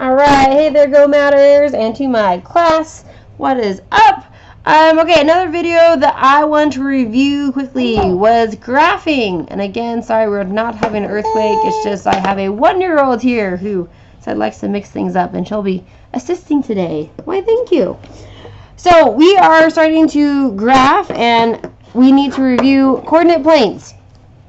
Alright, hey there, Go Matters, and to my class, what is up? Okay, another video that I want to review quickly was graphing. And again, sorry, we're not having an earthquake. It's just I have a 1-year-old here who said likes to mix things up, and she'll be assisting today. Why, thank you. So we are starting to graph, and we need to review coordinate planes.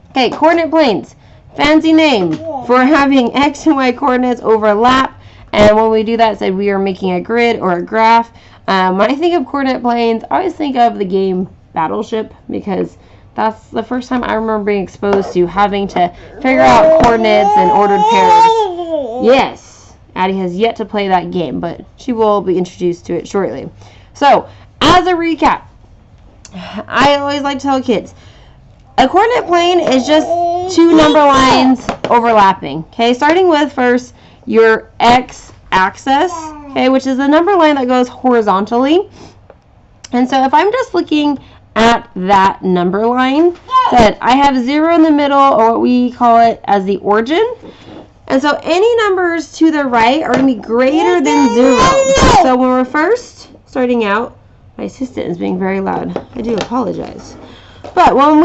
Okay, coordinate planes. Fancy name for having X and Y coordinates overlap. And when we do that, said we are making a grid or a graph. When I think of coordinate planes, I always think of the game Battleship, because that's the first time I remember being exposed to having to figure out coordinates and ordered pairs. Yes, Addie has yet to play that game, but she will be introduced to it shortly. So, as a recap, I always like to tell kids, a coordinate plane is just two number lines overlapping. Okay, starting with first your x-axis, okay, which is the number line that goes horizontally. And so if I'm just looking at that number line, that I have 0 in the middle, or what we call it as the origin. And so any numbers to the right are going to be greater than 0. So when we're first starting out, my assistant is being very loud. I do apologize. But when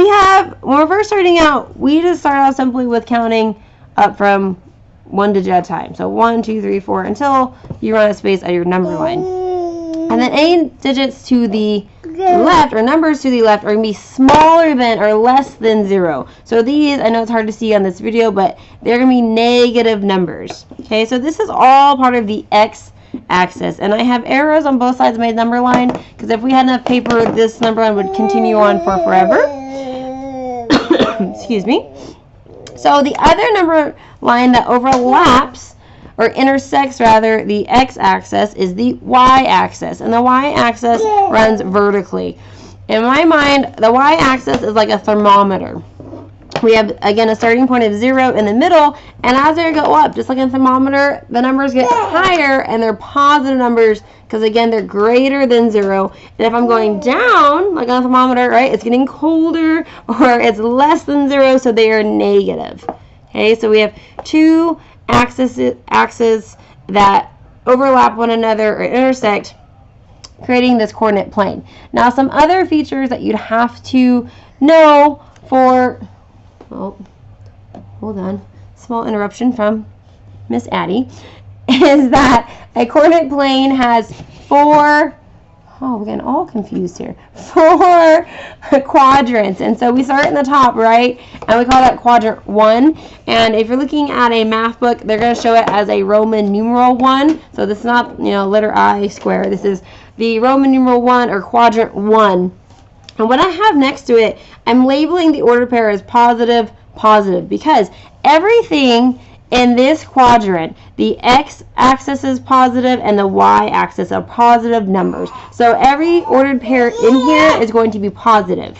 we're first starting out, we just start out simply with counting up from 1 digit at a time. So 1, 2, 3, 4 until you run out of space at your number line. And then any digits to the left, or numbers to the left, are going to be smaller than or less than 0. So these, I know it's hard to see on this video, but they're going to be negative numbers. Okay, so this is all part of the x-axis. And I have arrows on both sides of my number line, because if we had enough paper, this number line would continue on for forever. Excuse me. So the other number line that overlaps, or intersects rather, the x-axis is the y-axis. And the y-axis runs vertically. In my mind, the y-axis is like a thermometer. We have, again, a starting point of 0 in the middle, and as they go up, just like a thermometer, the numbers get higher, and they're positive numbers, because, again, they're greater than 0. And if I'm going down, like on a thermometer, right, it's getting colder, or it's less than 0, so they are negative. Okay, so we have two axes that overlap one another or intersect, creating this coordinate plane. Now, some other features that you'd have to know for... Oh, hold on. Small interruption from Miss Addie. Is that a coordinate plane has 4... Oh, we're getting all confused here. 4 quadrants. And so we start in the top, right? And we call that quadrant 1. And if you're looking at a math book, they're going to show it as a Roman numeral 1. So this is not, letter I square. This is the Roman numeral 1, or quadrant 1. And what I have next to it, I'm labeling the ordered pair as positive, positive, because everything in this quadrant, the x-axis is positive and the y-axis are positive numbers. So every ordered pair in here is going to be positive.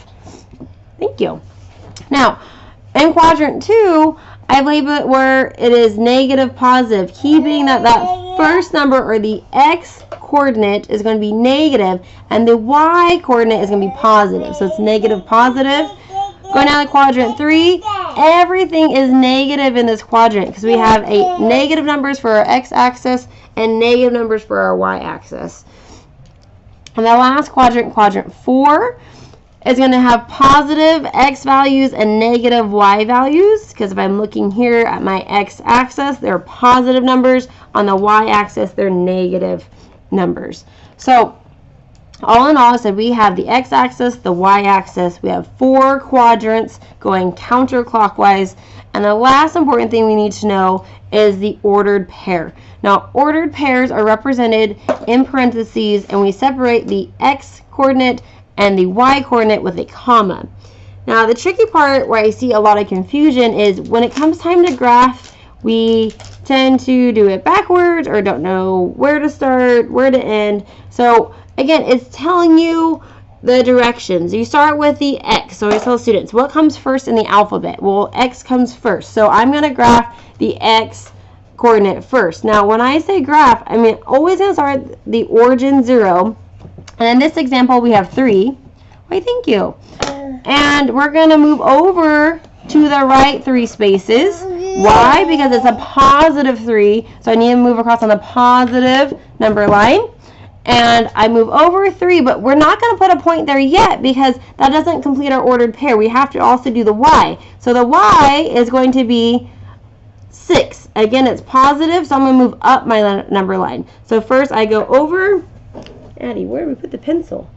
Thank you. Now, in quadrant 2, I've labeled it where it is negative, positive, keeping that first number, or the x coordinate, is going to be negative, and the y coordinate is going to be positive. So it's negative, positive. Going down to quadrant 3, everything is negative in this quadrant, because we have negative numbers for our x-axis and negative numbers for our y-axis. And the last quadrant, quadrant 4, is going to have positive x values and negative y values, because if I'm looking here at my x-axis, they're positive numbers. On the y-axis, they're negative numbers. So all in all, I said we have the x-axis, the y-axis. We have 4 quadrants going counterclockwise. And the last important thing we need to know is the ordered pair. Now, ordered pairs are represented in parentheses, and we separate the x-coordinate and the y-coordinate with a comma. Now, the tricky part where I see a lot of confusion is when it comes time to graph, we tend to do it backwards, or don't know where to start, where to end. So again, it's telling you the directions. You start with the x. So I tell students, what comes first in the alphabet? Well, x comes first. So I'm going to graph the x coordinate first. Now, when I say graph, I mean always going to start at the origin 0. And in this example, we have 3. Why, thank you. And we're going to move over to the right 3 spaces. Why? Because it's a positive 3, so I need to move across on the positive number line. And I move over 3, but we're not going to put a point there yet because that doesn't complete our ordered pair. We have to also do the y. So the y is going to be 6. Again, it's positive, so I'm going to move up my number line. So first I go over, Addie, where did we put the pencil?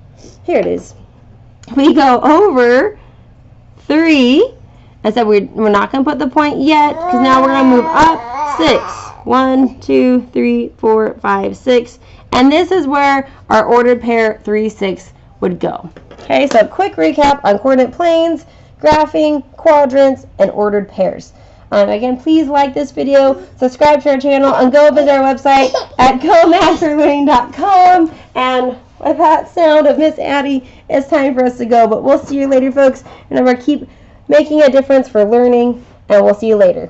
Here it is. We go over 3. I said we're not going to put the point yet because now we're going to move up 6. 1, 2, 3, 4, 5, 6. And this is where our ordered pair 3, 6 would go. Okay, so a quick recap on coordinate planes, graphing, quadrants, and ordered pairs. Again, please like this video, subscribe to our channel, and go visit our website at gomathforlearning.com. And with that sound of Miss Addie, it's time for us to go. But we'll see you later, folks. Remember, keep making a difference for learning, and we'll see you later.